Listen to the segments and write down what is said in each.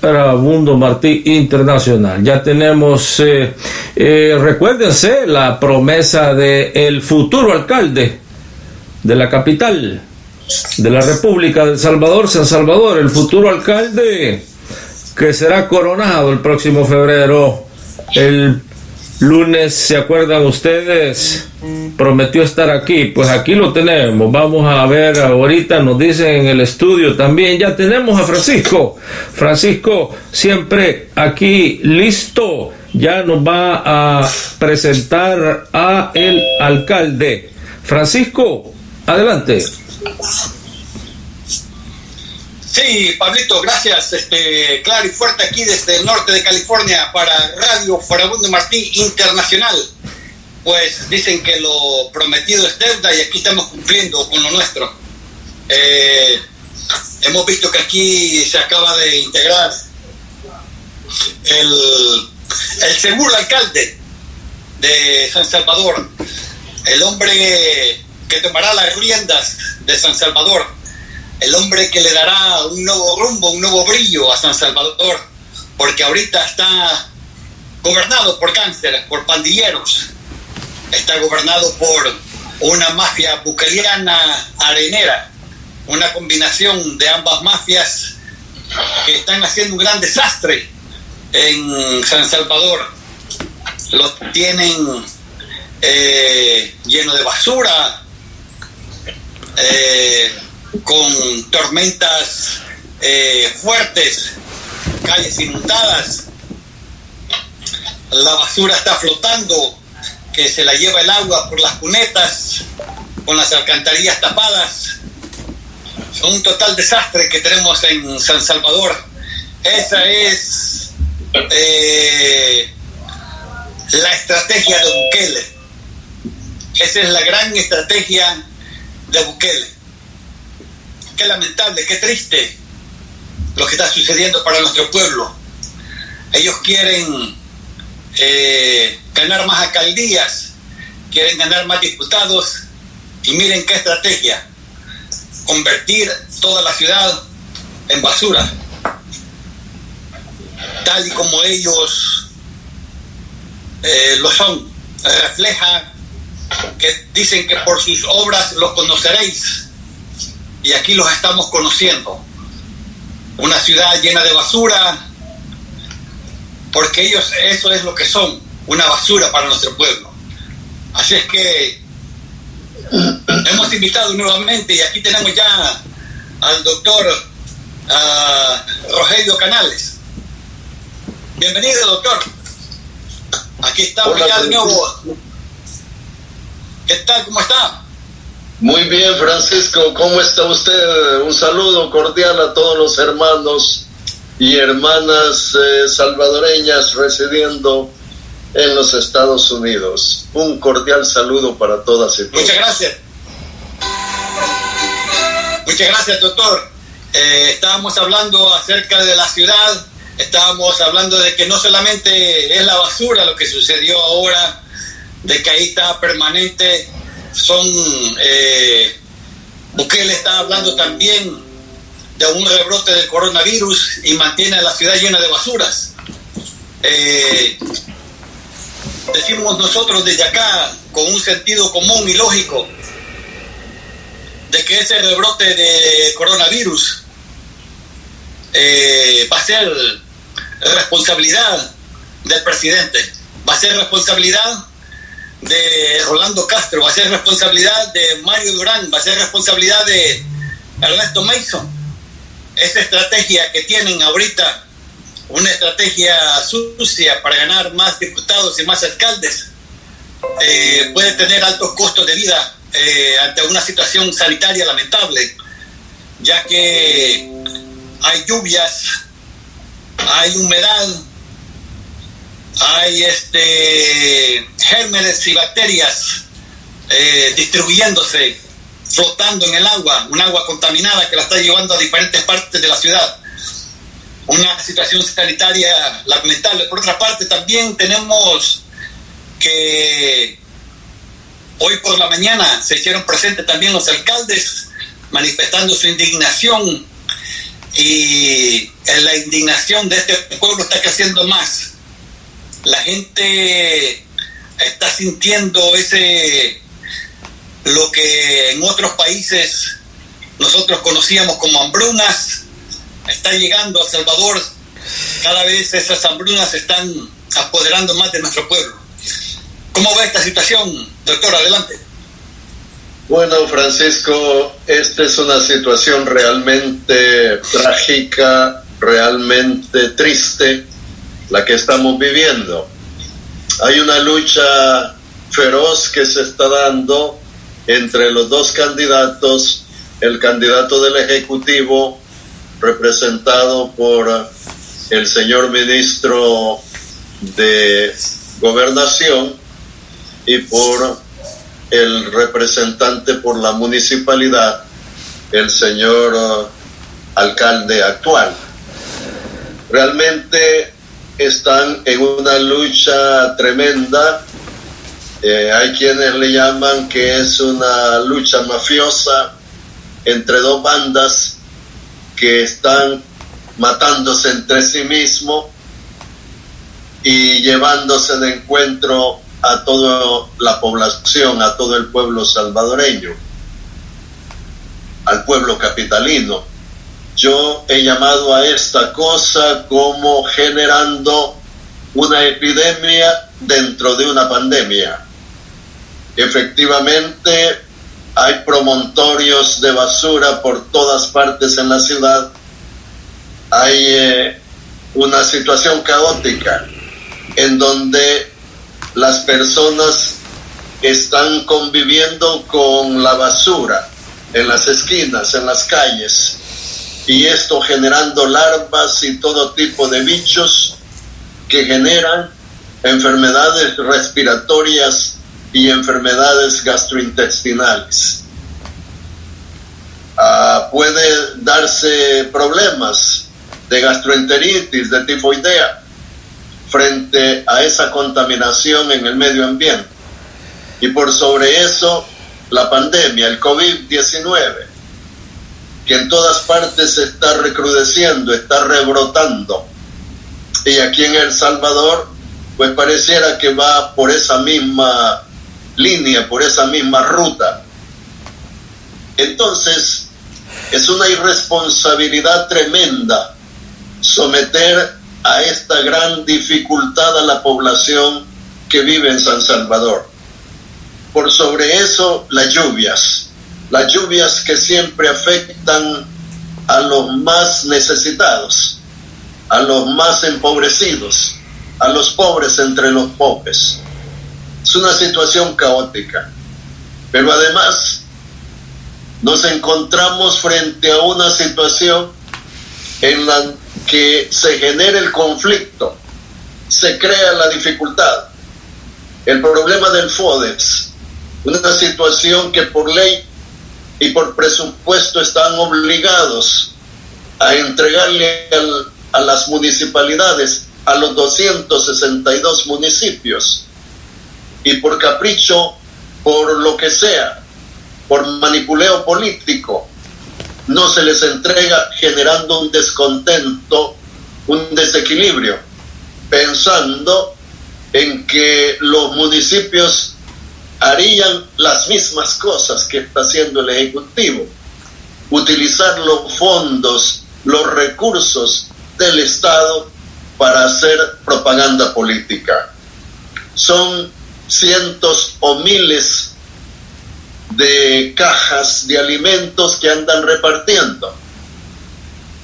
Farabundo Martí Internacional. Ya tenemos, recuérdense, la promesa del futuro alcalde de la capital de la República de El Salvador, San Salvador, el futuro alcalde que será coronado el próximo febrero. El lunes, ¿se acuerdan ustedes? Prometió estar aquí, pues aquí lo tenemos. Vamos a ver, ahorita nos dicen en el estudio también, ya tenemos a Francisco. Francisco, siempre aquí listo, ya nos va a presentar a el alcalde. Francisco, adelante. Sí, Pablito, gracias. Claro y fuerte aquí desde el norte de California para Radio Farabundo Martí Internacional. Pues dicen que lo prometido es deuda y aquí estamos cumpliendo con lo nuestro. Hemos visto que aquí se acaba de integrar el seguro alcalde de San Salvador, el hombre que tomará las riendas de San Salvador, el hombre que le dará un nuevo rumbo, un nuevo brillo a San Salvador, porque ahorita está gobernado por cáncer, por pandilleros, está gobernado por una mafia bukeliana arenera, una combinación de ambas mafias que están haciendo un gran desastre en San Salvador. Los tienen lleno de basura, con tormentas fuertes, calles inundadas, la basura está flotando, que se la lleva el agua por las cunetas, con las alcantarillas tapadas. Son un total desastre que tenemos en San Salvador. Esa es la estrategia de Bukele. Esa es la gran estrategia de Bukele. Qué lamentable, qué triste lo que está sucediendo para nuestro pueblo. Ellos quieren ganar más alcaldías, quieren ganar más diputados, y miren qué estrategia: convertir toda la ciudad en basura, tal y como ellos lo son. Refleja que dicen que por sus obras los conoceréis, y aquí los estamos conociendo. Una ciudad llena de basura, porque ellos eso es lo que son, una basura para nuestro pueblo. Así es que hemos invitado nuevamente, y aquí tenemos ya al doctor Rogelio Canales. Bienvenido, doctor. Aquí estamos. Hola, ya de nuevo. ¿Qué tal? ¿Cómo está? Muy bien, Francisco. ¿Cómo está usted? Un saludo cordial a todos los hermanos y hermanas salvadoreñas residiendo en los Estados Unidos. Un cordial saludo para todas y todos. Muchas gracias. Muchas gracias, doctor. Estábamos hablando acerca de la ciudad, estábamos hablando de que no solamente es la basura lo que sucedió ahora, de que ahí está permanente, Bukele está hablando también de un rebrote del coronavirus y mantiene a la ciudad llena de basuras. Decimos nosotros desde acá, con un sentido común y lógico, de que ese rebrote de coronavirus va a ser responsabilidad del presidente, va a ser responsabilidad de Rolando Castro, va a ser responsabilidad de Mario Durán, va a ser responsabilidad de Ernesto Mason. Esa estrategia que tienen ahorita, una estrategia sucia para ganar más diputados y más alcaldes, puede tener altos costos de vida ante una situación sanitaria lamentable, ya que hay lluvias, hay humedad, hay gérmenes y bacterias distribuyéndose, flotando en el agua, un agua contaminada que la está llevando a diferentes partes de la ciudad. Una situación sanitaria lamentable. Por otra parte, también tenemos que hoy por la mañana se hicieron presentes también los alcaldes manifestando su indignación y la indignación de este pueblo está creciendo más. La gente está sintiendo lo que en otros países nosotros conocíamos como hambrunas, está llegando a Salvador. Cada vez esas hambrunas se están apoderando más de nuestro pueblo. ¿Cómo va esta situación, doctor? Adelante. Bueno, Francisco, esta es una situación realmente trágica, realmente triste, la que estamos viviendo. Hay una lucha feroz que se está dando entre los dos candidatos, el candidato del Ejecutivo, representado por el señor ministro de Gobernación, y por el representante por la municipalidad, el señor alcalde actual. Realmente están en una lucha tremenda. Hay quienes le llaman que es una lucha mafiosa entre dos bandas que están matándose entre sí mismos y llevándose de encuentro a toda la población, a todo el pueblo salvadoreño, al pueblo capitalino. Yo he llamado a esta cosa como generando una epidemia dentro de una pandemia. Efectivamente, hay promontorios de basura por todas partes en la ciudad. Hay una situación caótica en donde las personas están conviviendo con la basura en las esquinas, en las calles, y esto generando larvas y todo tipo de bichos que generan enfermedades respiratorias y enfermedades gastrointestinales. Puede darse problemas de gastroenteritis, de tifoidea, frente a esa contaminación en el medio ambiente. Y por sobre eso, la pandemia, el COVID-19, que en todas partes se está recrudeciendo, está rebrotando. Y aquí en El Salvador, pues pareciera que va por esa misma línea, por esa misma ruta. Entonces, es una irresponsabilidad tremenda someter a esta gran dificultad a la población que vive en San Salvador. Por sobre eso, las lluvias que siempre afectan a los más necesitados, a los más empobrecidos, a los pobres entre los pobres. Es una situación caótica, pero además nos encontramos frente a una situación en la que se genera el conflicto, se crea la dificultad. El problema del FODES, una situación que por ley y por presupuesto están obligados a entregarle a las municipalidades, a los 262 municipios, y por capricho, por lo que sea, por manipuleo político, no se les entrega, generando un descontento, un desequilibrio, pensando en que los municipios harían las mismas cosas que está haciendo el Ejecutivo, utilizar los fondos, los recursos del Estado para hacer propaganda política. Son cientos o miles de cajas de alimentos que andan repartiendo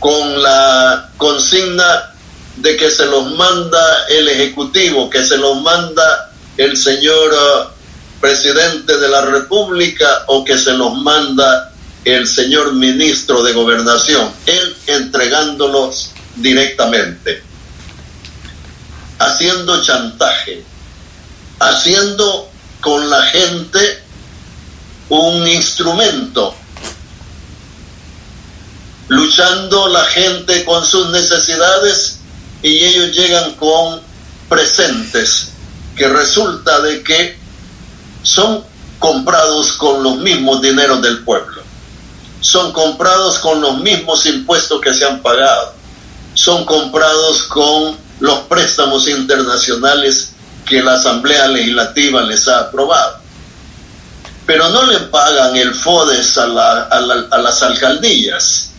con la consigna de que se los manda el Ejecutivo, que se los manda el señor presidente de la República o que se los manda el señor ministro de Gobernación, él entregándolos directamente, haciendo chantaje, haciendo con la gente un instrumento, luchando la gente con sus necesidades, y ellos llegan con presentes que resulta de que son comprados con los mismos dineros del pueblo. son comprados con los mismos impuestos que se han pagado, son comprados con los préstamos internacionales que la Asamblea Legislativa les ha aprobado. Pero no le pagan el FODES a las alcaldías,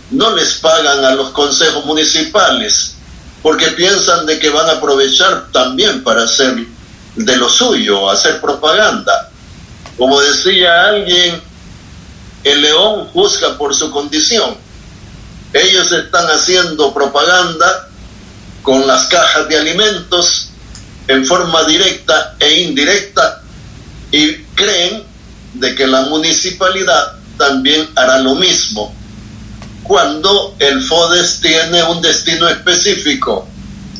no les pagan a los consejos municipales, porque piensan de que van a aprovechar también para hacer de lo suyo, hacer propaganda. Como decía alguien, el león juzga por su condición. Ellos están haciendo propaganda con las cajas de alimentos en forma directa e indirecta y creen de que la municipalidad también hará lo mismo, cuando el FODES tiene un destino específico,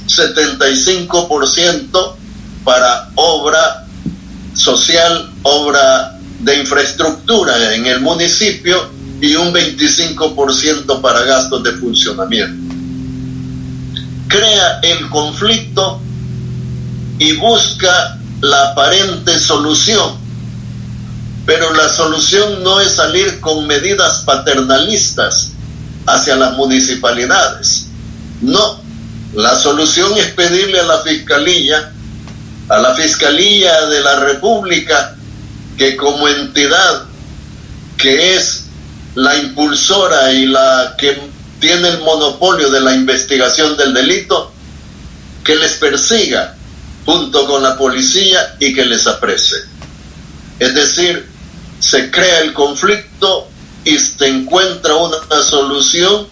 75% para obra social, obra de infraestructura en el municipio y un 25% para gastos de funcionamiento. Crea el conflicto y busca la aparente solución, pero la solución no es salir con medidas paternalistas hacia las municipalidades. No, la solución es pedirle a la Fiscalía de la República, que como entidad que es la impulsora y la que tiene el monopolio de la investigación del delito, que les persiga junto con la policía y que les aprese. Es decir, se crea el conflicto y se encuentra una solución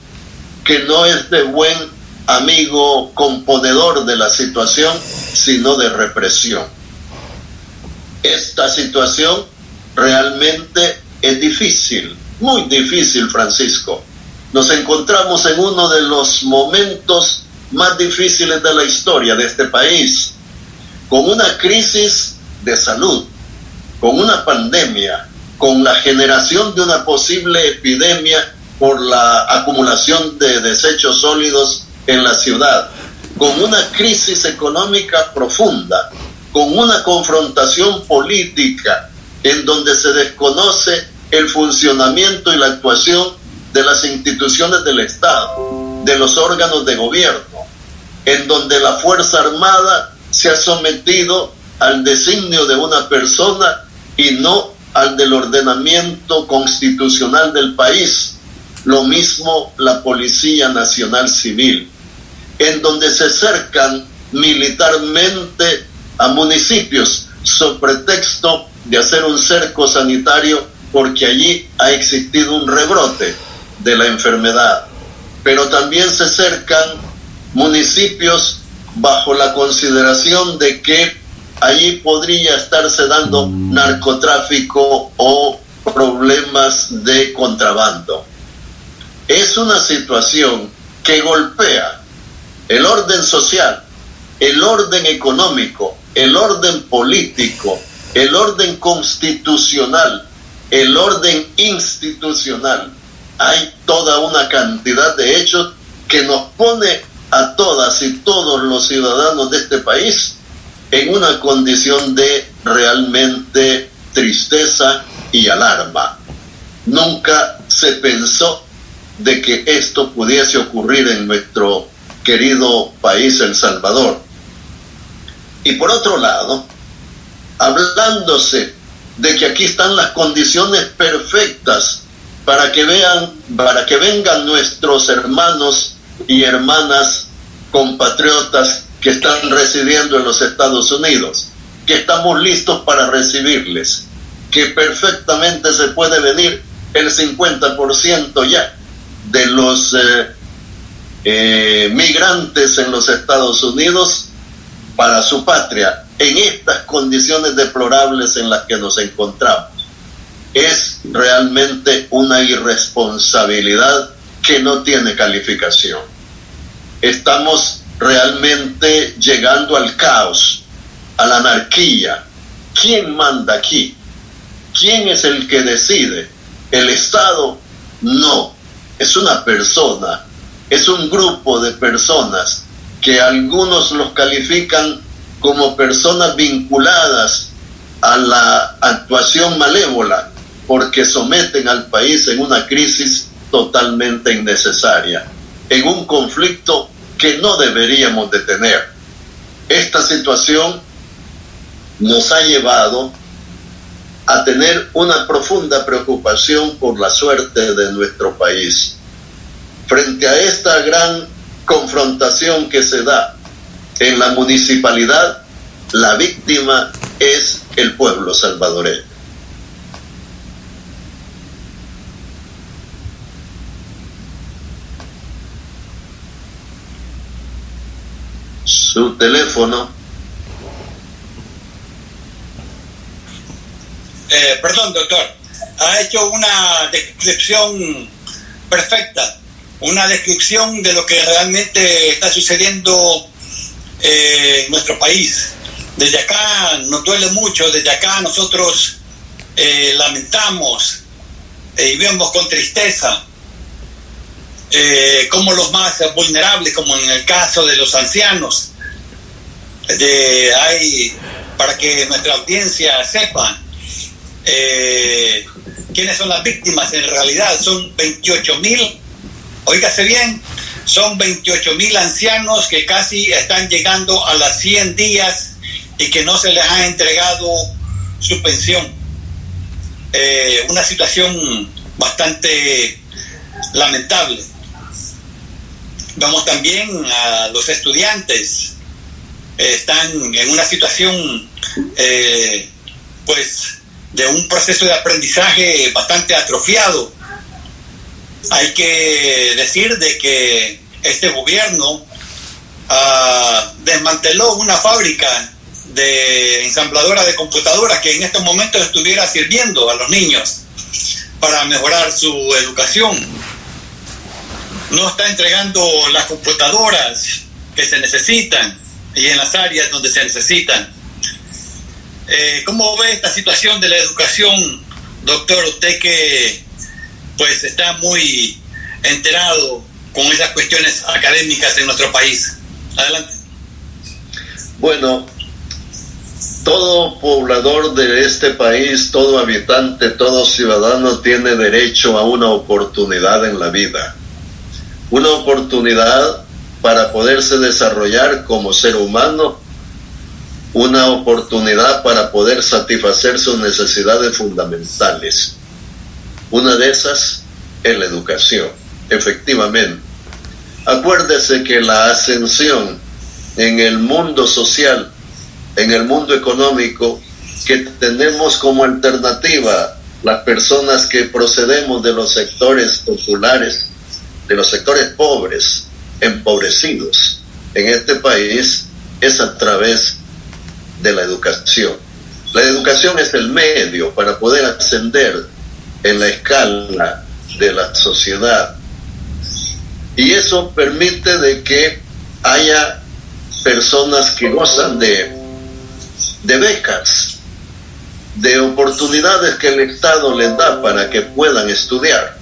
que no es de buen amigo componedor de la situación, sino de represión. Esta situación realmente es difícil, muy difícil, Francisco. Nos encontramos en uno de los momentos más difíciles de la historia de este país, con una crisis de salud, con una pandemia, con la generación de una posible epidemia por la acumulación de desechos sólidos en la ciudad, con una crisis económica profunda, con una confrontación política en donde se desconoce el funcionamiento y la actuación de las instituciones del Estado, de los órganos de gobierno, en donde la Fuerza Armada se ha sometido al designio de una persona y no al del ordenamiento constitucional del país. Lo mismo la Policía Nacional Civil, en donde se cercan militarmente a municipios sobre pretexto de hacer un cerco sanitario porque allí ha existido un rebrote de la enfermedad. Pero también se cercan municipios bajo la consideración de que allí podría estarse dando narcotráfico o problemas de contrabando. Es una situación que golpea el orden social, el orden económico, el orden político, el orden constitucional, el orden institucional. Hay toda una cantidad de hechos que nos pone a todas y todos los ciudadanos de este país en una condición de realmente tristeza y alarma. Nunca se pensó de que esto pudiese ocurrir en nuestro querido país, El Salvador. Y por otro lado, hablándose de que aquí están las condiciones perfectas para que vengan nuestros hermanos y hermanas compatriotas que están residiendo en los Estados Unidos, que estamos listos para recibirles, que perfectamente se puede venir el 50% ya de los migrantes en los Estados Unidos para su patria, en estas condiciones deplorables en las que nos encontramos. Es realmente una irresponsabilidad que no tiene calificación. Estamos realmente llegando al caos, a la anarquía. ¿Quién manda aquí? ¿Quién es el que decide? ¿El Estado? No, es una persona, es un grupo de personas que algunos los califican como personas vinculadas a la actuación malévola porque someten al país en una crisis totalmente innecesaria, en un conflicto que no deberíamos de tener. Esta situación nos ha llevado a tener una profunda preocupación por la suerte de nuestro país. Frente a esta gran confrontación que se da en la municipalidad, la víctima es el pueblo salvadoreño. Su teléfono. Perdón, doctor. Ha hecho una descripción perfecta, una descripción de lo que realmente está sucediendo en nuestro país. Desde acá nos duele mucho, desde acá nosotros lamentamos y vemos con tristeza como los más vulnerables, como en el caso de los ancianos, para que nuestra audiencia sepa quiénes son las víctimas. En realidad son 28,000, oígase bien, son 28,000 ancianos que casi están llegando a las 100 días y que no se les ha entregado su pensión. Una situación bastante lamentable. Vamos también a los estudiantes, están en una situación pues de un proceso de aprendizaje bastante atrofiado. Hay que decir de que este gobierno desmanteló una fábrica de ensambladora de computadoras que en estos momentos estuviera sirviendo a los niños para mejorar su educación. No está entregando las computadoras que se necesitan y en las áreas donde se necesitan. ¿Cómo ve esta situación de la educación, doctor? Usted que pues está muy enterado con esas cuestiones académicas en nuestro país. Adelante. Bueno, todo poblador de este país, todo habitante, todo ciudadano tiene derecho a una oportunidad en la vida. Una oportunidad para poderse desarrollar como ser humano, una oportunidad para poder satisfacer sus necesidades fundamentales. Una de esas es la educación, efectivamente. Acuérdese que la ascensión en el mundo social, en el mundo económico, que tenemos como alternativa las personas que procedemos de los sectores populares, de los sectores pobres, empobrecidos en este país, es a través de la educación. La educación es el medio para poder ascender en la escala de la sociedad, y eso permite de que haya personas que gozan de becas, de oportunidades que el Estado les da para que puedan estudiar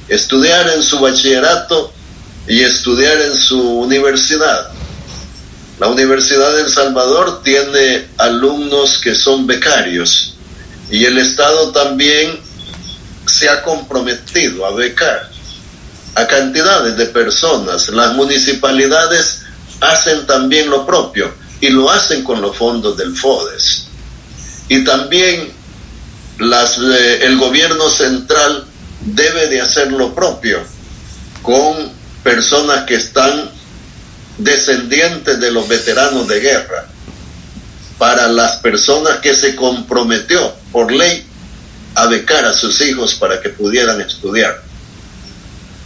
en su bachillerato y estudiar en su universidad. La Universidad de El Salvador tiene alumnos que son becarios y el Estado también se ha comprometido a becar a cantidades de personas. Las municipalidades hacen también lo propio y lo hacen con los fondos del FODES. Y también el gobierno central debe de hacer lo propio con personas que están descendientes de los veteranos de guerra, para las personas que se comprometió por ley a becar a sus hijos para que pudieran estudiar.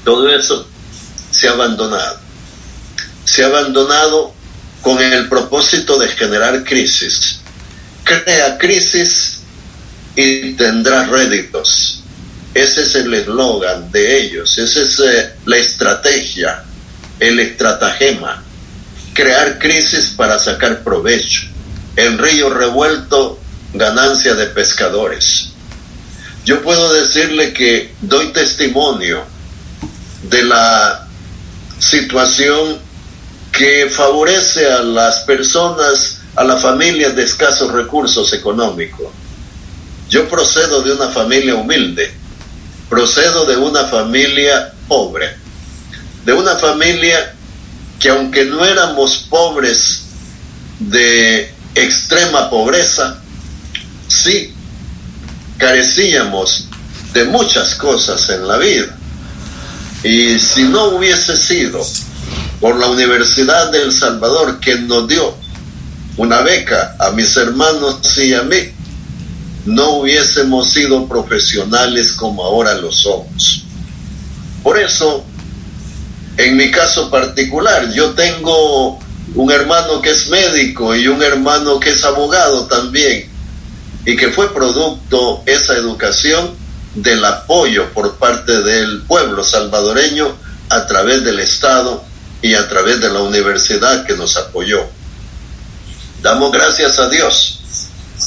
Todo eso se ha abandonado. Se ha abandonado con el propósito de generar crisis. Crea crisis y tendrá réditos. Ese es el eslogan de ellos, esa es la estrategia, el estratagema. Crear crisis para sacar provecho. El río revuelto, ganancia de pescadores. Yo puedo decirle que doy testimonio de la situación que favorece a las personas, a las familias de escasos recursos económicos. Yo procedo de una familia humilde, procedo de una familia pobre, de una familia que aunque no éramos pobres de extrema pobreza, sí carecíamos de muchas cosas en la vida. Y si no hubiese sido por la Universidad de El Salvador, que nos dio una beca a mis hermanos y a mí, no hubiésemos sido profesionales como ahora lo somos. Por eso, en mi caso particular, yo tengo un hermano que es médico y un hermano que es abogado también, y que fue producto esa educación del apoyo por parte del pueblo salvadoreño a través del Estado y a través de la universidad que nos apoyó. Damos gracias a Dios,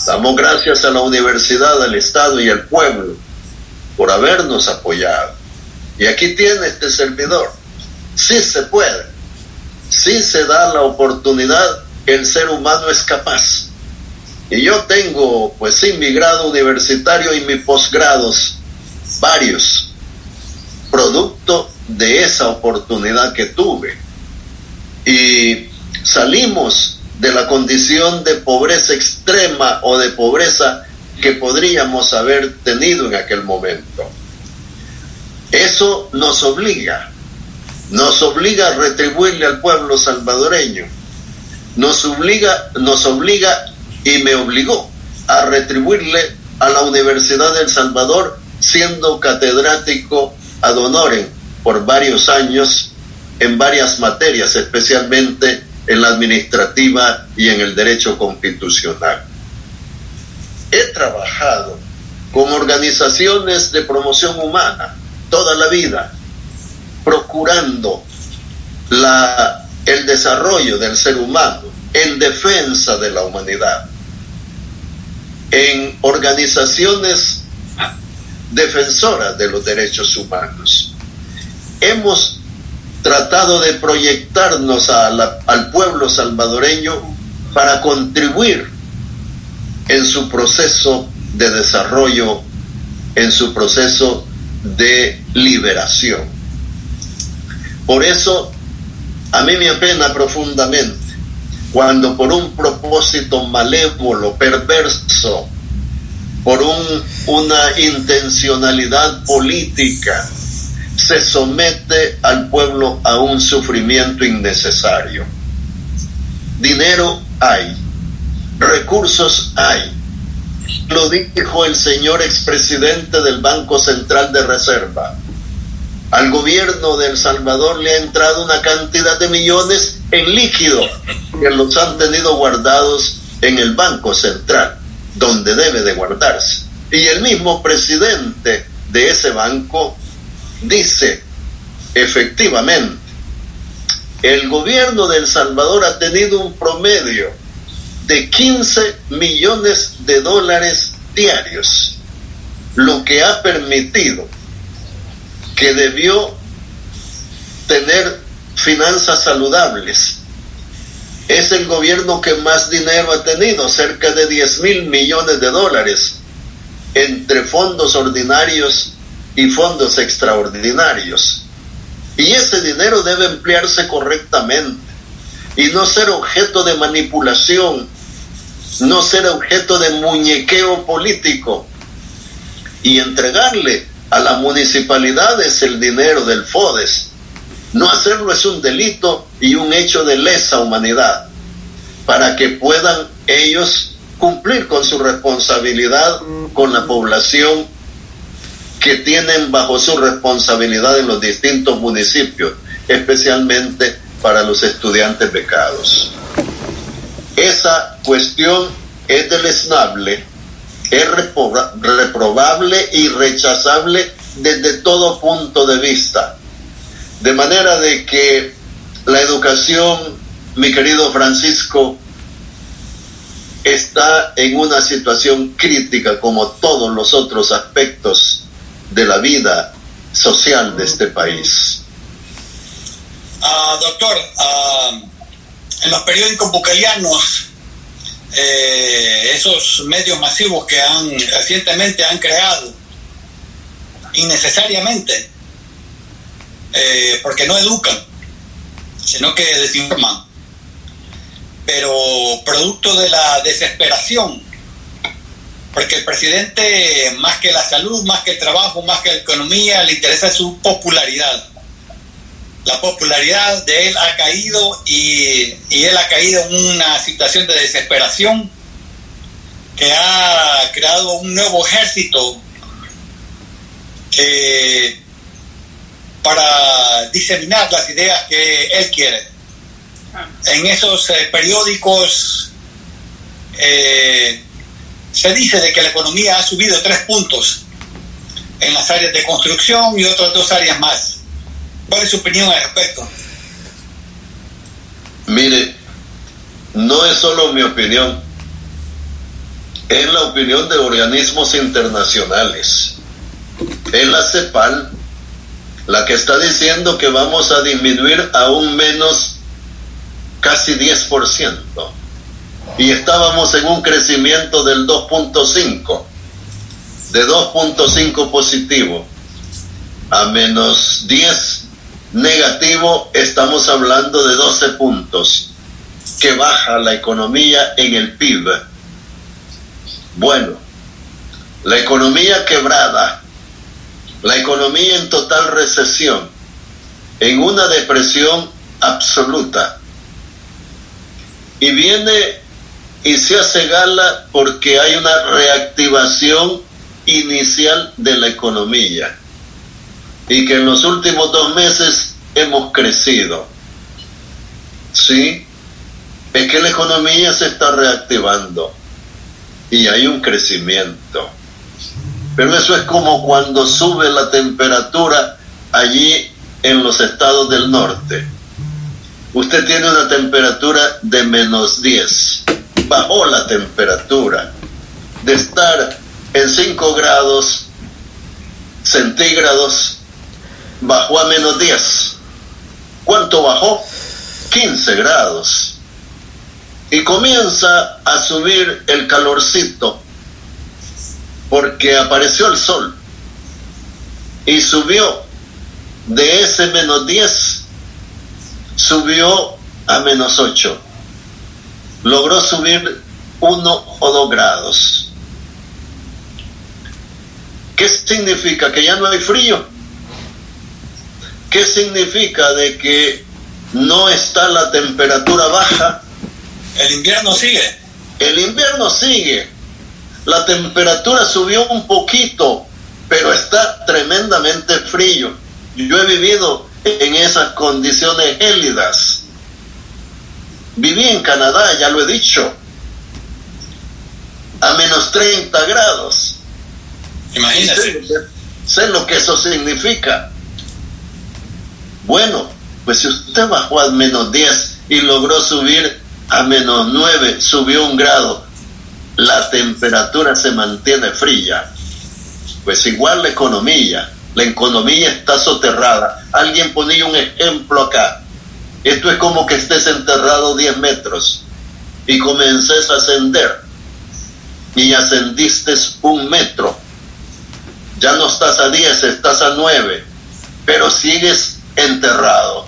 damos gracias a la universidad, al Estado y al pueblo por habernos apoyado. Y aquí tiene este servidor. Sí se puede, sí se da la oportunidad, el ser humano es capaz. Y yo tengo, pues sí, mi grado universitario y mis posgrados, varios, producto de esa oportunidad que tuve. Y salimos de la condición de pobreza extrema o de pobreza que podríamos haber tenido en aquel momento. Eso nos obliga a retribuirle al pueblo salvadoreño, nos obliga y me obligó a retribuirle a la Universidad de El Salvador, siendo catedrático ad honorem por varios años en varias materias, especialmente en la administrativa y en el derecho constitucional. He trabajado con organizaciones de promoción humana toda la vida, procurando el desarrollo del ser humano en defensa de la humanidad, en organizaciones defensoras de los derechos humanos. Hemos tratado de proyectarnos al pueblo salvadoreño para contribuir en su proceso de desarrollo, en su proceso de liberación. Por eso, a mí me apena profundamente cuando por un propósito malévolo, perverso, por una intencionalidad política, se somete al pueblo a un sufrimiento innecesario. Dinero hay, recursos hay. Lo dijo el señor expresidente del Banco Central de Reserva. Al gobierno de El Salvador le ha entrado una cantidad de millones en líquido que los han tenido guardados en el Banco Central, donde debe de guardarse. Y el mismo presidente de ese banco dice, efectivamente, el gobierno de El Salvador ha tenido un promedio de 15 millones de dólares diarios, lo que ha permitido que debió tener finanzas saludables. Es el gobierno que más dinero ha tenido, cerca de 10,000 millones de dólares, entre fondos ordinarios y fondos extraordinarios. Y ese dinero debe emplearse correctamente y no ser objeto de manipulación, no ser objeto de muñequeo político, y entregarle a las municipalidades el dinero del FODES. No hacerlo es un delito y un hecho de lesa humanidad, para que puedan ellos cumplir con su responsabilidad con la población que tienen bajo su responsabilidad en los distintos municipios, especialmente para los estudiantes becados. Esa cuestión es deleznable, es reprobable y rechazable desde todo punto de vista. De manera de que la educación, mi querido Francisco, está en una situación crítica como todos los otros aspectos de la vida social de este país. Doctor, en los periódicos bucalianos esos medios masivos que recientemente han creado innecesariamente, porque no educan, sino que desinforman, pero producto de la desesperación, porque el presidente, más que la salud, más que el trabajo, más que la economía, le interesa su popularidad. La popularidad de él ha caído y él ha caído en una situación de desesperación que ha creado un nuevo ejército para diseminar las ideas que él quiere. En esos periódicos se dice de que la economía ha subido 3 puntos en las áreas de construcción y otras 2 áreas más. ¿Cuál es su opinión al respecto? Mire, no es solo mi opinión, es la opinión de organismos internacionales. Es la CEPAL la que está diciendo que vamos a disminuir a un menos casi 10%. Y estábamos en un crecimiento del 2.5, de 2.5 positivo a menos 10 negativo, estamos hablando de 12 puntos que baja la economía en el PIB. Bueno, la economía quebrada, la economía en total recesión, en una depresión absoluta, y viene y se hace gala porque hay una reactivación inicial de la economía y que en los últimos 2 meses hemos crecido. Sí, es que la economía se está reactivando y hay un crecimiento, pero eso es como cuando sube la temperatura allí en los estados del norte. Usted tiene una temperatura de menos 10, bajó la temperatura de estar en 5 grados centígrados, bajó a menos 10. ¿Cuánto bajó? 15 grados. Y comienza a subir el calorcito porque apareció el sol y subió de ese menos 10, subió a menos 8. Logró subir 1 o 2 grados. ¿Qué significa? Que ya no hay frío. ¿Qué significa de que no está la temperatura baja? El invierno sigue. El invierno sigue. La temperatura subió un poquito, pero está tremendamente frío. Yo he vivido en esas condiciones gélidas. Viví en Canadá, ya lo he dicho, a menos 30 grados. Imagínate. Sé lo que eso significa. Bueno, pues si usted bajó a menos 10 y logró subir a menos 9, subió 1 grado, la temperatura se mantiene fría. Pues igual la economía está soterrada. Alguien ponía un ejemplo acá. Esto es como que estés enterrado 10 metros y comences a ascender y ascendiste 1 metro. Ya no estás a 10, estás a 9, pero sigues enterrado,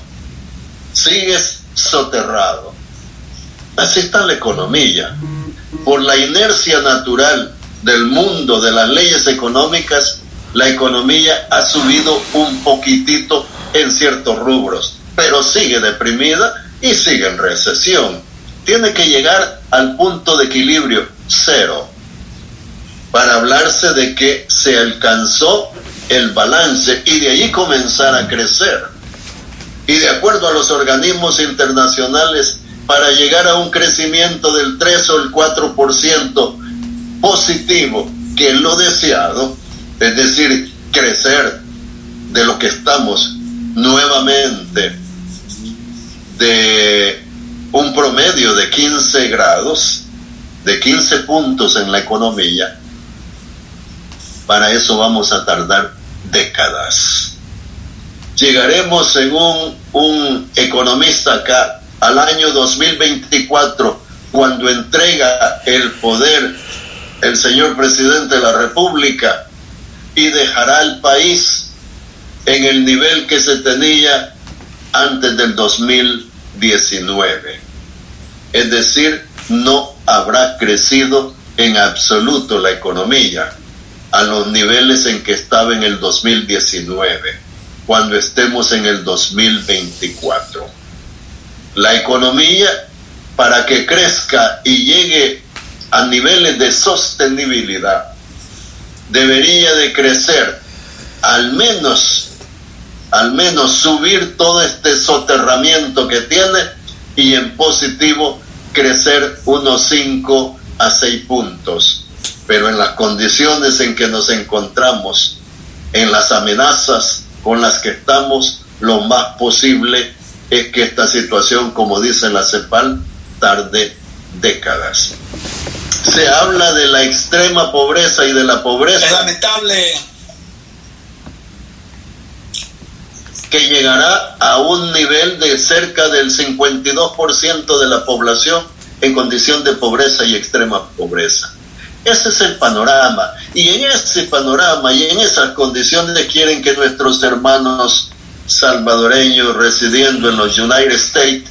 sigues soterrado. Así está la economía. Por la inercia natural del mundo, de las leyes económicas, la economía ha subido un poquitito en ciertos rubros, pero sigue deprimida y sigue en recesión. Tiene que llegar al punto de equilibrio 0 para hablarse de que se alcanzó el balance y de allí comenzar a crecer. Y de acuerdo a los organismos internacionales, para llegar a un crecimiento del 3 o el 4% positivo, que es lo deseado, es decir, crecer de lo que estamos nuevamente de un promedio de 15 grados, de 15 puntos en la economía, para eso vamos a tardar décadas. Llegaremos, según un economista acá, al año 2024 cuando entrega el poder el señor presidente de la República, y dejará el país en el nivel que se tenía antes del 2019. Es decir, no habrá crecido en absoluto la economía a los niveles en que estaba en el 2019, cuando estemos en el 2024. La economía, para que crezca y llegue a niveles de sostenibilidad, debería de crecer, al menos subir todo este soterramiento que tiene, y en positivo crecer unos 5 a 6 puntos. Pero en las condiciones en que nos encontramos, en las amenazas con las que estamos, lo más posible es que esta situación, como dice la CEPAL, tarde décadas. Se habla de la extrema pobreza y de la pobreza. Es lamentable que llegará a un nivel de cerca del 52% de la población en condición de pobreza y extrema pobreza. Ese es el panorama, y en ese panorama y en esas condiciones quieren que nuestros hermanos salvadoreños residiendo en los United States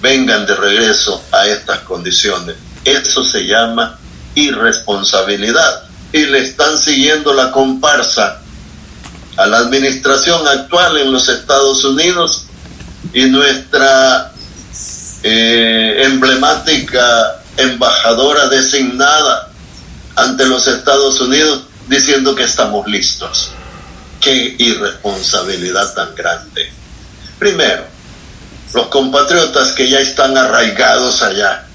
vengan de regreso a estas condiciones. Eso se llama irresponsabilidad, y le están siguiendo la comparsa a la administración actual en los Estados Unidos y nuestra emblemática embajadora designada ante los Estados Unidos diciendo que estamos listos. Qué irresponsabilidad tan grande. Primero, los compatriotas que ya están arraigados allá,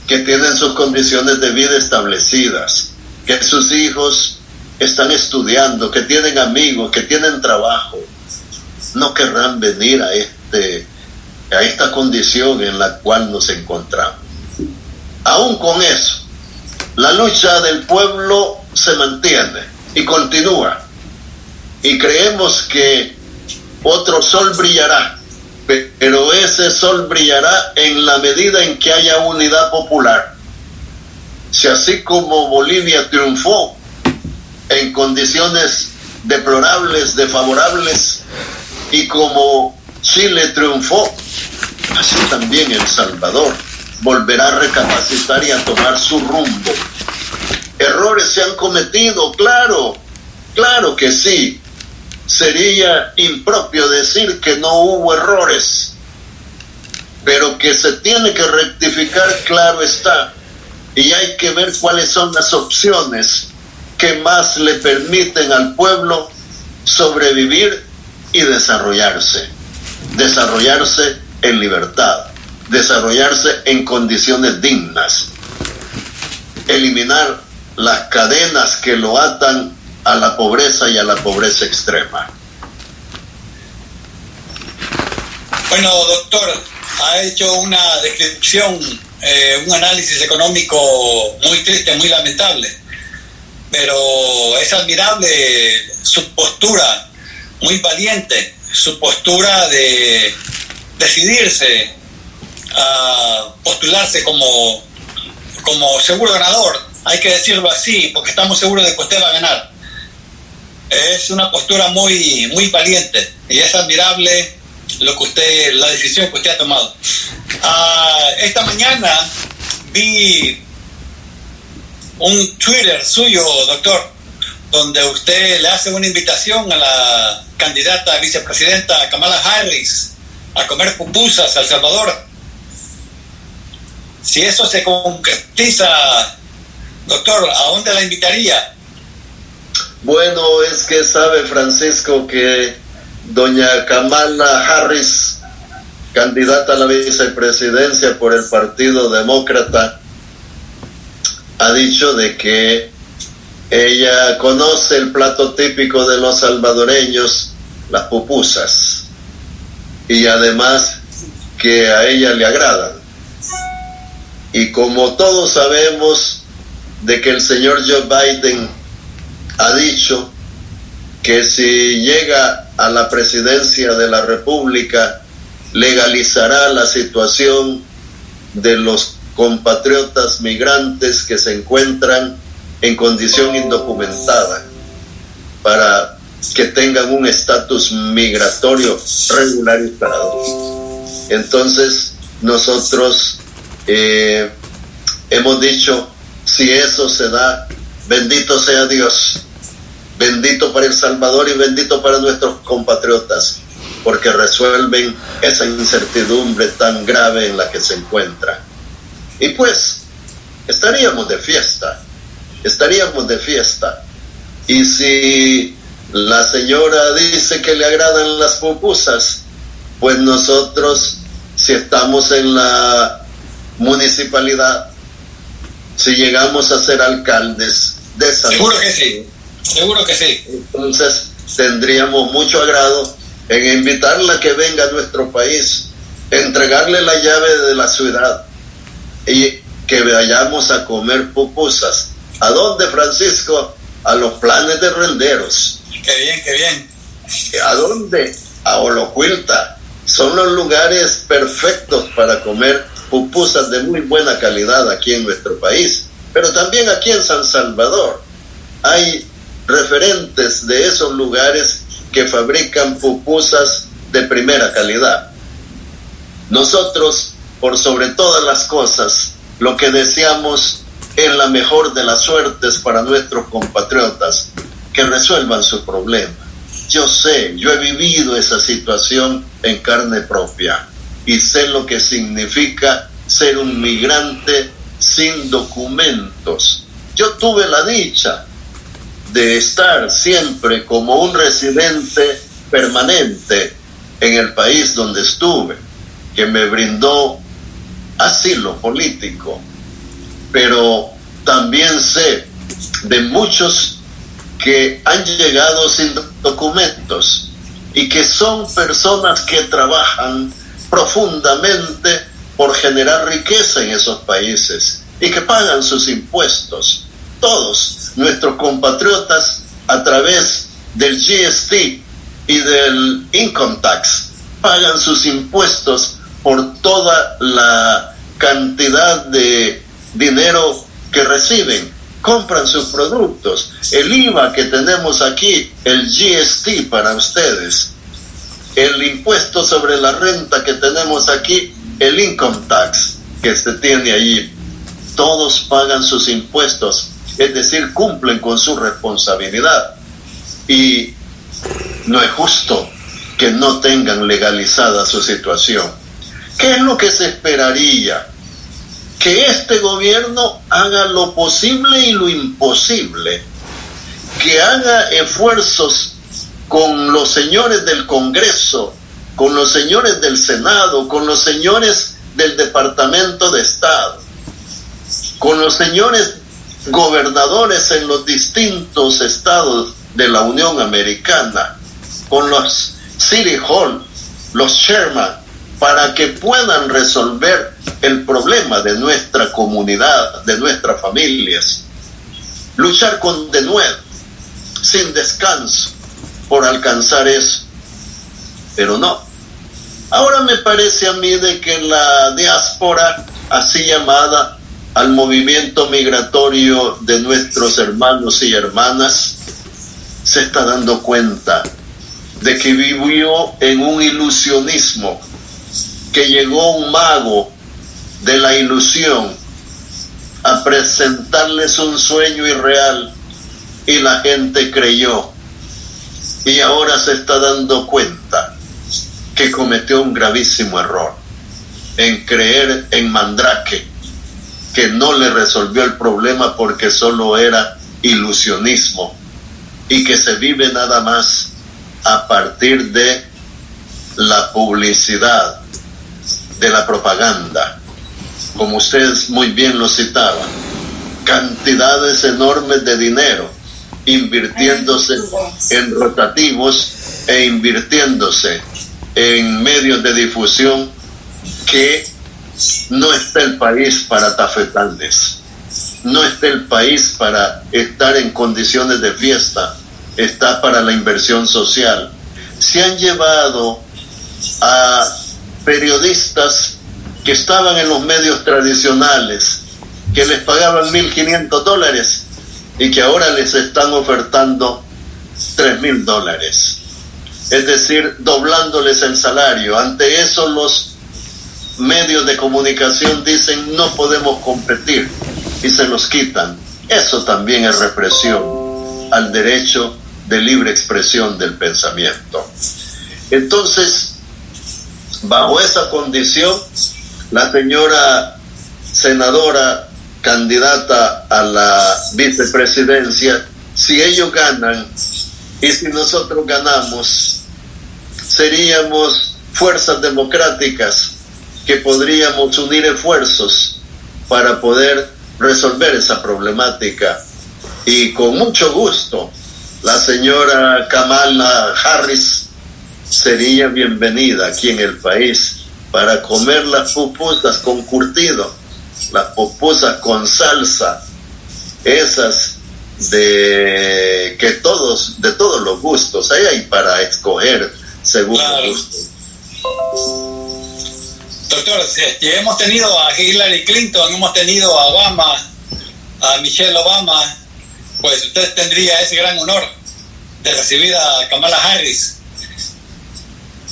que tienen sus condiciones de vida establecidas, que sus hijos están estudiando, que tienen amigos, que tienen trabajo, no querrán venir a esta condición en la cual nos encontramos. Aún con eso, la lucha del pueblo se mantiene y continúa, y creemos que otro sol brillará, pero ese sol brillará en la medida en que haya unidad popular. Si así como Bolivia triunfó en condiciones deplorables, desfavorables, y como Chile triunfó, así también El Salvador volverá a recapacitar y a tomar su rumbo. Errores se han cometido, claro que sí. Sería impropio decir que no hubo errores, pero que se tiene que rectificar, claro está, y hay que ver cuáles son las opciones que más le permiten al pueblo sobrevivir y desarrollarse en libertad, desarrollarse en condiciones dignas, eliminar las cadenas que lo atan a la pobreza y a la pobreza extrema. Bueno, doctor, ha hecho una descripción, un análisis económico muy triste, muy lamentable, pero es admirable su postura, muy valiente, su postura de decidirse a postularse como seguro ganador. Hay que decirlo así, porque estamos seguros de que usted va a ganar. Es una postura muy valiente, y es admirable la decisión que usted ha tomado. Esta mañana vi un Twitter suyo, doctor, donde usted le hace una invitación a la candidata a vicepresidenta Kamala Harris a comer pupusas a El Salvador. Si eso se concretiza, doctor, ¿a dónde la invitaría? Bueno, es que sabe, Francisco, que doña Kamala Harris, candidata a la vicepresidencia por el Partido Demócrata, ha dicho de que ella conoce el plato típico de los salvadoreños, las pupusas, y además que a ella le agradan. Y como todos sabemos de que el señor Joe Biden ha dicho que si llega a la presidencia de la República legalizará la situación de los compatriotas migrantes que se encuentran en condición indocumentada para que tengan un estatus migratorio regularizado. Entonces nosotros hemos dicho, si eso se da, bendito sea Dios, bendito para El Salvador y bendito para nuestros compatriotas, porque resuelven esa incertidumbre tan grave en la que se encuentra. Y pues estaríamos de fiesta. Y si la señora dice que le agradan las pupusas, pues nosotros, si estamos en la municipalidad, si llegamos a ser alcaldes de esa seguro que sí, entonces tendríamos mucho agrado en invitarla a que venga a nuestro país, entregarle la llave de la ciudad y que vayamos a comer pupusas. ¿A dónde, Francisco? A los Planes de Renderos. Qué bien. ¿A dónde? A Olocuilta. Son los lugares perfectos para comer pupusas de muy buena calidad aquí en nuestro país, pero también aquí en San Salvador hay referentes de esos lugares que fabrican pupusas de primera calidad. Nosotros, por sobre todas las cosas, lo que deseamos es la mejor de las suertes para nuestros compatriotas, que resuelvan su problema. Yo sé, yo he vivido esa situación en carne propia y sé lo que significa ser un migrante sin documentos. Yo tuve la dicha de estar siempre como un residente permanente en el país donde estuve, que me brindó asilo político, pero también sé de muchos que han llegado sin documentos y que son personas que trabajan profundamente por generar riqueza en esos países y que pagan sus impuestos. Todos nuestros compatriotas, a través del GST y del Income Tax, pagan sus impuestos por toda la cantidad de dinero que reciben. Compran sus productos. El IVA que tenemos aquí, el GST para ustedes, el impuesto sobre la renta que tenemos aquí, el Income Tax que se tiene allí, todos pagan sus impuestos, es decir, cumplen con su responsabilidad. Y no es justo que no tengan legalizada su situación. ¿Qué es lo que se esperaría? Que este gobierno haga lo posible y lo imposible, que haga esfuerzos con los señores del Congreso, con los señores del Senado, con los señores del Departamento de Estado, con los señores gobernadores en los distintos estados de la Unión Americana, con los City Hall, los chairman, para que puedan resolver el problema de nuestra comunidad, de nuestras familias. Luchar con denuedo, sin descanso, por alcanzar eso. Pero no. Ahora me parece a mí de que la diáspora, así llamada, al movimiento migratorio de nuestros hermanos y hermanas, se está dando cuenta de que vivió en un ilusionismo, que llegó un mago de la ilusión a presentarles un sueño irreal y la gente creyó, y ahora se está dando cuenta que cometió un gravísimo error en creer en Mandrake, que no le resolvió el problema porque solo era ilusionismo y que se vive nada más a partir de la publicidad, de la propaganda. Como ustedes muy bien lo citaban, cantidades enormes de dinero invirtiéndose en rotativos e invirtiéndose en medios de difusión, que no está el país para tafetales, no está el país para estar en condiciones de fiesta, está para la inversión social. Se han llevado a periodistas que estaban en los medios tradicionales, que les pagaban $1,500 y que ahora les están ofertando $3,000. Es decir, doblándoles el salario. Ante eso los medios de comunicación dicen no podemos competir y se los quitan. Eso también es represión al derecho de libre expresión del pensamiento. Entonces, bajo esa condición, la señora senadora candidata a la vicepresidencia, si ellos ganan y si nosotros ganamos, seríamos fuerzas democráticas que podríamos unir esfuerzos para poder resolver esa problemática. Y con mucho gusto, la señora Kamala Harris sería bienvenida aquí en el país para comer las pupusas con curtido, las pupusas con salsa, esas de todos los gustos, ahí hay para escoger según el gusto. Doctor, hemos tenido a Hillary Clinton, hemos tenido a Obama, a Michelle Obama, pues usted tendría ese gran honor de recibir a Kamala Harris.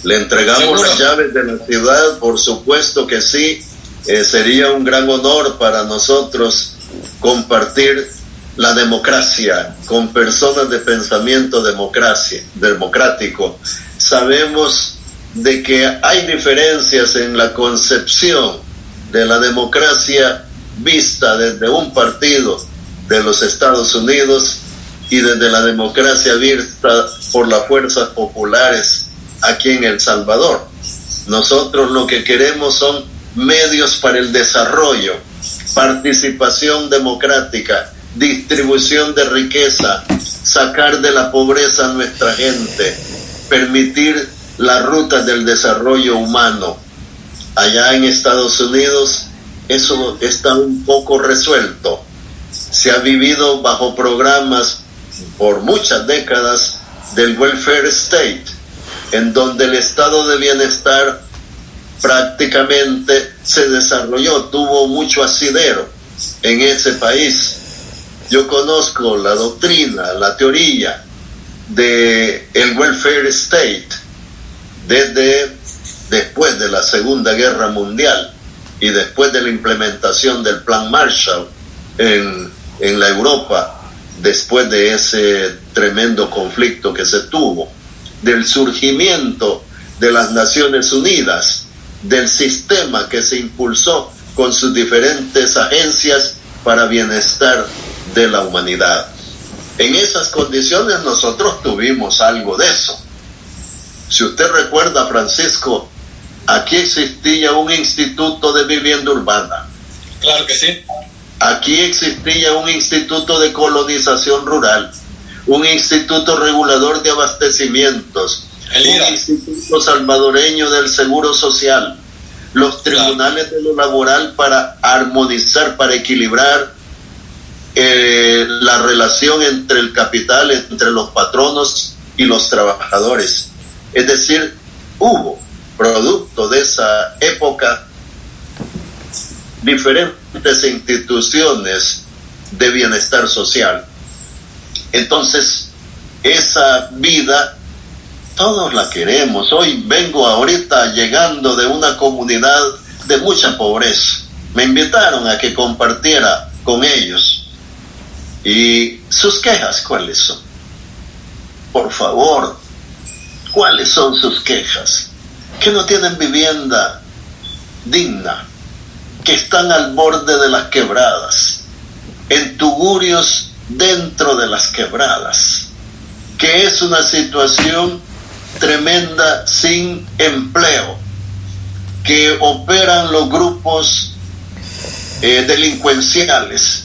Le entregamos ¿seguro? Las llaves de la ciudad, por supuesto que sí. Sería un gran honor para nosotros compartir la democracia con personas de pensamiento democrático. Sabemos de que hay diferencias en la concepción de la democracia vista desde un partido de los Estados Unidos y desde la democracia vista por las fuerzas populares aquí en El Salvador. Nosotros lo que queremos son medios para el desarrollo, participación democrática, distribución de riqueza, sacar de la pobreza a nuestra gente, permitir la ruta del desarrollo humano. Allá en Estados Unidos eso está un poco resuelto. Se ha vivido bajo programas por muchas décadas del welfare state, en donde el estado de bienestar prácticamente se desarrolló, tuvo mucho asidero en ese país. Yo conozco la doctrina, la teoría de el welfare state desde después de la Segunda Guerra Mundial y después de la implementación del Plan Marshall en la Europa, después de ese tremendo conflicto que se tuvo, del surgimiento de las Naciones Unidas, del sistema que se impulsó con sus diferentes agencias para bienestar de la humanidad. En esas condiciones nosotros tuvimos algo de eso. Si usted recuerda, Francisco, aquí existía un instituto de vivienda urbana. Claro que sí. Aquí existía un instituto de colonización rural, un instituto regulador de abastecimientos, un instituto salvadoreño del seguro social, los tribunales de lo laboral para armonizar, para equilibrar la relación entre el capital, entre los patronos y los trabajadores. Es decir, hubo, producto de esa época, diferentes instituciones de bienestar social. Entonces, esa vida todos la queremos. Hoy vengo ahorita llegando de una comunidad de mucha pobreza. Me invitaron a que compartiera con ellos. ¿Y sus quejas cuáles son? Por favor, ¿cuáles son sus quejas? Que no tienen vivienda digna, que están al borde de las quebradas, en tugurios dentro de las quebradas, que es una situación tremenda, sin empleo, que operan los grupos delincuenciales,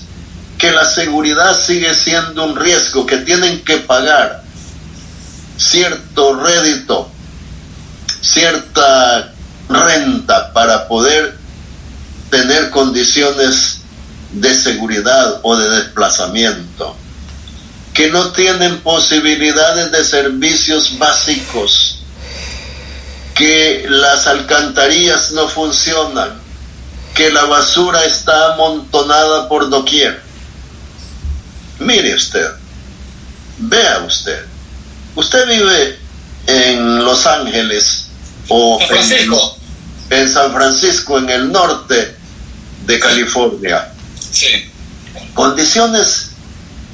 que la seguridad sigue siendo un riesgo, que tienen que pagar cierto rédito, cierta renta para poder tener condiciones de seguridad o de desplazamiento, que no tienen posibilidades de servicios básicos, que las alcantarillas no funcionan, que la basura está amontonada por doquier. Mire usted, vea usted, usted vive en Los Ángeles o en San Francisco, en el norte de California. Sí. Condiciones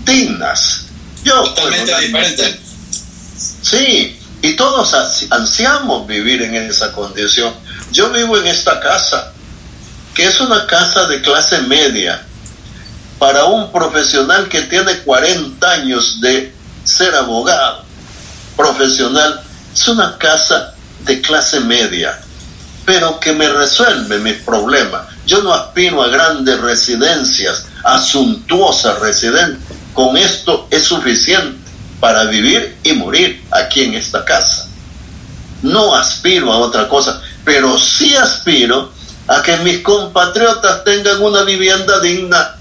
dignas. Totalmente diferente. Sí, y todos ansiamos vivir en esa condición. Yo vivo en esta casa, que es una casa de clase media. Para un profesional que tiene 40 años de ser abogado profesional, es una casa de clase media, pero que me resuelve mis problemas. Yo no aspiro a grandes residencias, a suntuosas residencias. Con esto es suficiente para vivir y morir aquí en esta casa. No aspiro a otra cosa, pero sí aspiro a que mis compatriotas tengan una vivienda digna.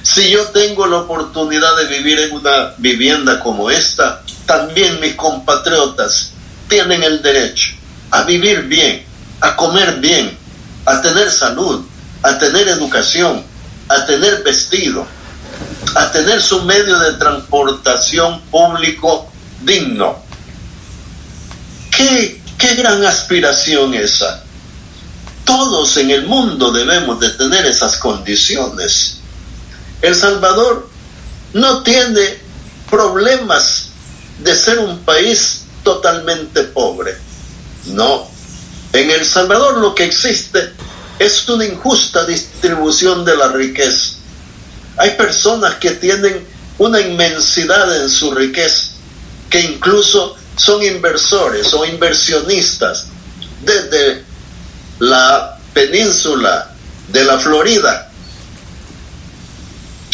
Si yo tengo la oportunidad de vivir en una vivienda como esta, también mis compatriotas tienen el derecho a vivir bien, a comer bien, a tener salud, a tener educación, a tener vestido, a tener su medio de transportación público digno. ¡Qué gran aspiración esa! Todos en el mundo debemos de tener esas condiciones. El Salvador no tiene problemas de ser un país totalmente pobre. No. En El Salvador lo que existe es una injusta distribución de la riqueza. Hay personas que tienen una inmensidad en su riqueza, que incluso son inversores o inversionistas desde la península de la Florida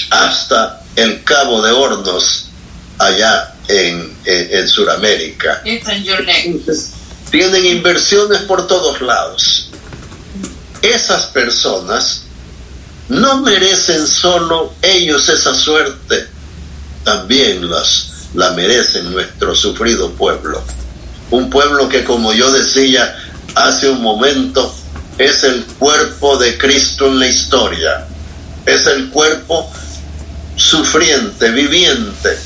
hasta el Cabo de Hornos, allá en Sudamérica. Tienen inversiones por todos lados. Esas personas no merecen solo ellos esa suerte, también la merecen nuestro sufrido pueblo. Un pueblo que, como yo decía hace un momento, es el cuerpo de Cristo en la historia. Es el cuerpo sufriente, viviente,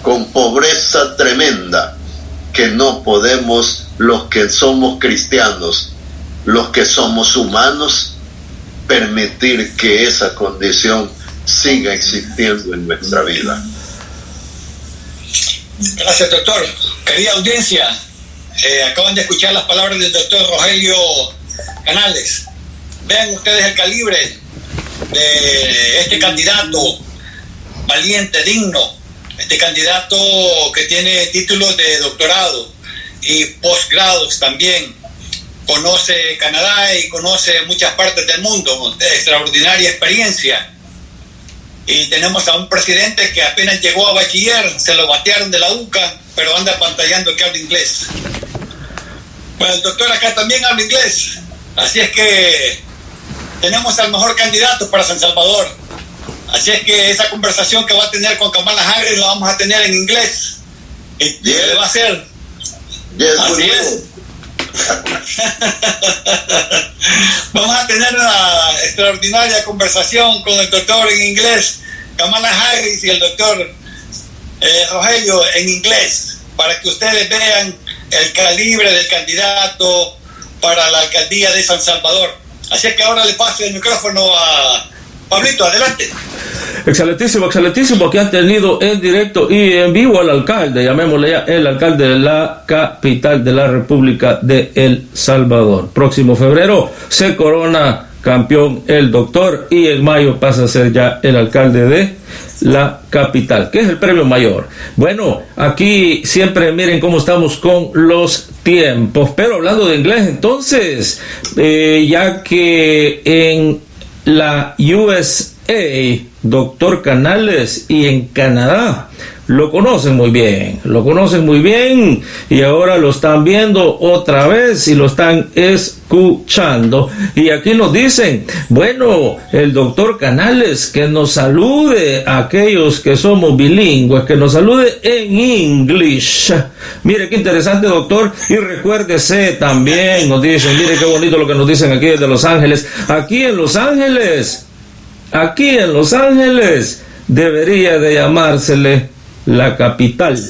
con pobreza tremenda, que no podemos, los que somos cristianos, los que somos humanos, permitir que esa condición siga existiendo en nuestra vida. Gracias, doctor. Querida audiencia, acaban de escuchar las palabras del doctor Rogelio Canales. Vean ustedes el calibre de este candidato valiente, digno, este candidato que tiene títulos de doctorado y posgrados también, conoce Canadá y conoce muchas partes del mundo, de extraordinaria experiencia. Y tenemos a un presidente que apenas llegó a bachiller, se lo batearon de la UCA, pero anda pantallando que habla inglés. Bueno, el doctor acá también habla inglés, así es que tenemos al mejor candidato para San Salvador. Así es que esa conversación que va a tener con Kamala Harris la vamos a tener en inglés. Y le va a hacer. Así es. Vamos a tener una extraordinaria conversación con el doctor en inglés, Kamala Harris, y el doctor Rogelio en inglés, para que ustedes vean el calibre del candidato para la alcaldía de San Salvador. Así es que ahora le paso el micrófono a Pablito, adelante. Excelentísimo, excelentísimo, que han tenido en directo y en vivo al alcalde, llamémosle ya el alcalde de la capital de la República de El Salvador. Próximo febrero se corona campeón el doctor y en mayo pasa a ser ya el alcalde de la capital, que es el premio mayor. Bueno, aquí siempre miren cómo estamos con los tiempos, pero hablando de inglés entonces, ya que en la USA, doctor Canales, y en Canadá, lo conocen muy bien y ahora lo están viendo otra vez y lo están escuchando. Y aquí nos dicen, bueno, el doctor Canales, que nos salude a aquellos que somos bilingües, que nos salude en English. Mire qué interesante, doctor, y recuérdese también, nos dicen, mire qué bonito lo que nos dicen aquí desde Los Ángeles. Aquí en Los Ángeles debería de llamársele la capital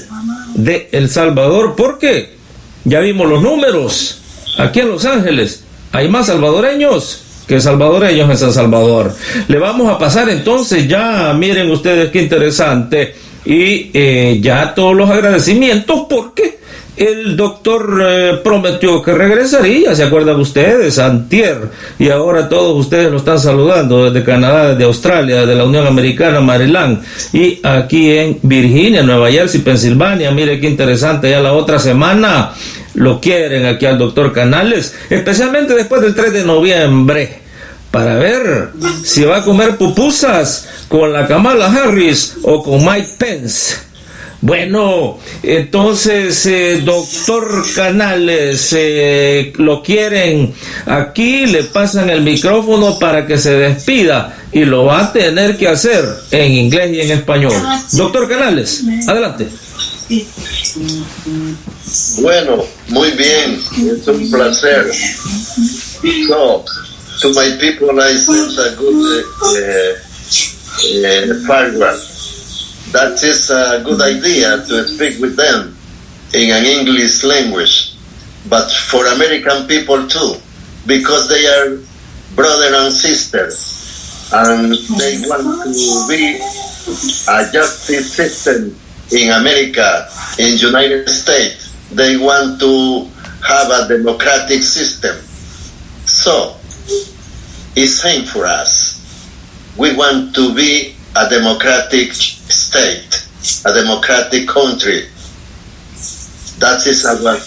de El Salvador, porque ya vimos los números. Aquí en Los Ángeles hay más salvadoreños que salvadoreños en San Salvador. Le vamos a pasar entonces ya, miren ustedes qué interesante, y ya todos los agradecimientos, porque el doctor prometió que regresaría, ¿se acuerdan ustedes? Antier, y ahora todos ustedes lo están saludando desde Canadá, desde Australia, desde la Unión Americana, Maryland, y aquí en Virginia, Nueva Jersey, Pensilvania. Mire qué interesante, ya la otra semana lo quieren aquí al doctor Canales, especialmente después del 3 de noviembre, para ver si va a comer pupusas con la Kamala Harris o con Mike Pence. Bueno, entonces, doctor Canales, lo quieren aquí, le pasan el micrófono para que se despida y lo va a tener que hacer en inglés y en español. Doctor Canales, adelante. Bueno, muy bien, es un placer. So, to my people, I sent a good paragraph. That is a good idea to speak with them in an English language, but for American people too, because they are brother and sisters, and they want to be a justice system in America, in United States. They want to have a democratic system. So, it's same for us. We want to be a democratic state, a democratic country. That is our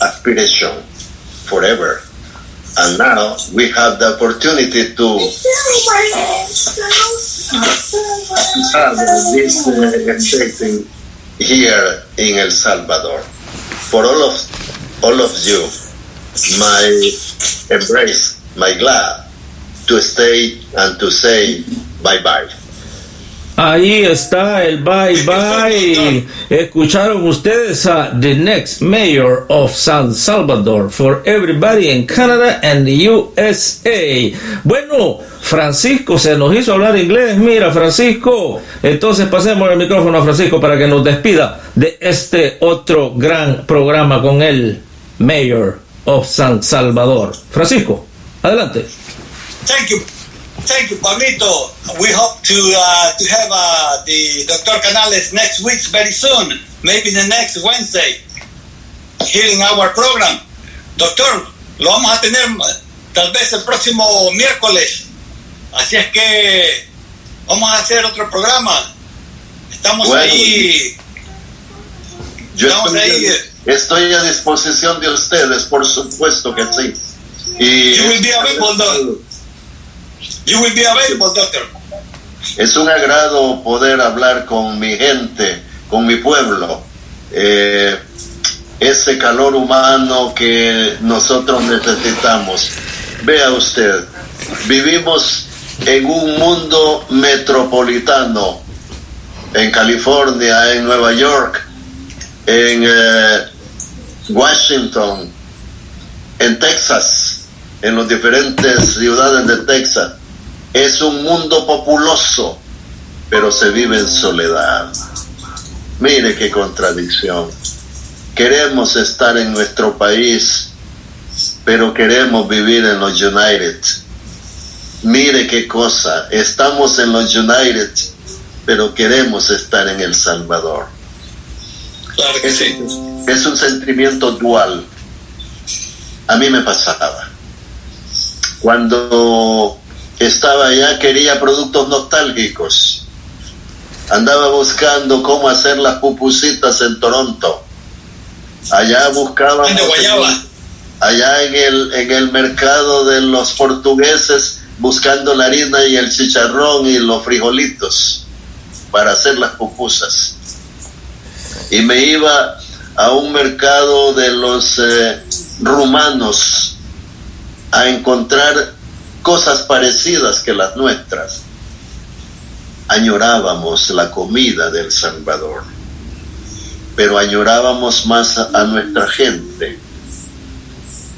aspiration forever. And now we have the opportunity to have this state here in El Salvador. For all of you, my embrace, my glad to stay and to say bye-bye. Ahí está el bye bye. Escucharon ustedes a the next mayor of San Salvador for everybody in Canada and the USA. Bueno, Francisco se nos hizo hablar inglés. Mira, Francisco, entonces pasemos el micrófono a Francisco para que nos despida de este otro gran programa con el mayor of San Salvador. Francisco, adelante. Thank you, Pablito. We hope to have the Dr. Canales next week very soon, maybe the next Wednesday, here in our program. Doctor, lo vamos a tener tal vez el próximo miércoles. Así es que vamos a hacer otro programa. Estamos bueno, ahí. Estoy a disposición de ustedes, por supuesto que sí. Y You will be available, doctor. Es un agrado poder hablar con mi gente, con mi pueblo. Ese calor humano que nosotros necesitamos. Vea usted, vivimos en un mundo metropolitano, en California, en Nueva York, en Washington, en Texas, en las diferentes ciudades de Texas. Es un mundo populoso, pero se vive en soledad. Mire qué contradicción. Queremos estar en nuestro país, pero queremos vivir en los United. Mire qué cosa. Estamos en los United, pero queremos estar en El Salvador. Claro que sí. Es un sentimiento dual. A mí me pasaba. Cuando estaba allá quería productos nostálgicos. Andaba buscando cómo hacer las pupusitas en Toronto. Allá buscaba allá en el mercado de los portugueses, buscando la harina y el chicharrón y los frijolitos para hacer las pupusas. Y me iba a un mercado de los rumanos a encontrar cosas parecidas que las nuestras. Añorábamos la comida de El Salvador, pero añorábamos más a nuestra gente.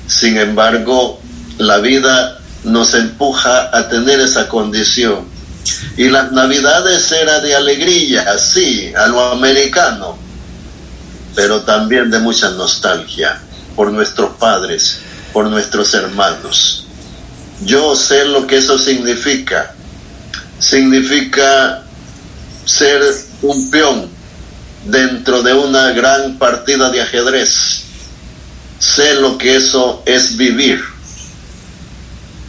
Sin embargo, la vida nos empuja a tener esa condición. Y las Navidades era de alegría, sí, a lo americano, pero también de mucha nostalgia por nuestros padres, por nuestros hermanos. Yo sé lo que eso significa. Significa ser un peón dentro de una gran partida de ajedrez. Sé lo que eso es vivir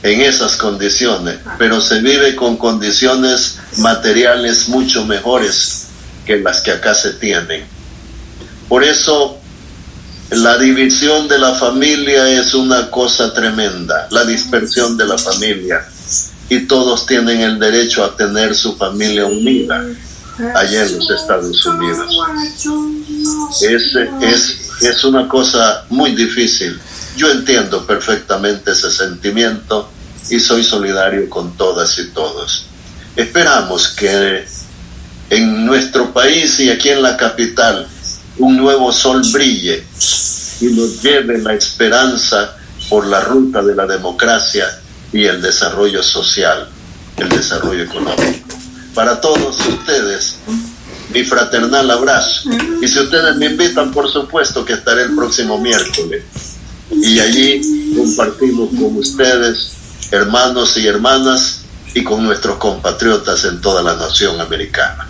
en esas condiciones, pero se vive con condiciones materiales mucho mejores que las que acá se tienen. Por eso la división de la familia es una cosa tremenda, la dispersión de la familia, y todos tienen el derecho a tener su familia unida allá en los Estados Unidos. Es una cosa muy difícil. Yo entiendo perfectamente ese sentimiento y soy solidario con todas y todos. Esperamos que en nuestro país y aquí en la capital un nuevo sol brille y nos lleve la esperanza por la ruta de la democracia y el desarrollo social, el desarrollo económico. Para todos ustedes, mi fraternal abrazo. Y si ustedes me invitan, por supuesto que estaré el próximo miércoles. Y allí compartimos con ustedes, hermanos y hermanas, y con nuestros compatriotas en toda la nación americana.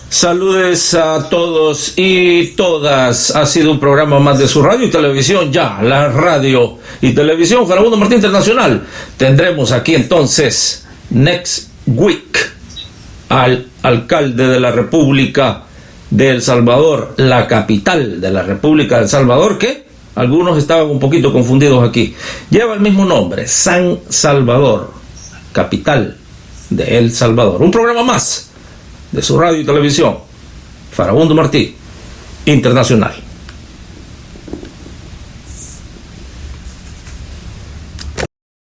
Saludes a todos y todas. Ha sido un programa más de su radio y televisión, ya, la radio y televisión Farabundo Martí Internacional. Tendremos aquí entonces, next week, al alcalde de la República de El Salvador, la capital de la República de El Salvador, que algunos estaban un poquito confundidos aquí. Lleva el mismo nombre, San Salvador, capital de El Salvador. Un programa más de su radio y televisión, Farabundo Martí Internacional.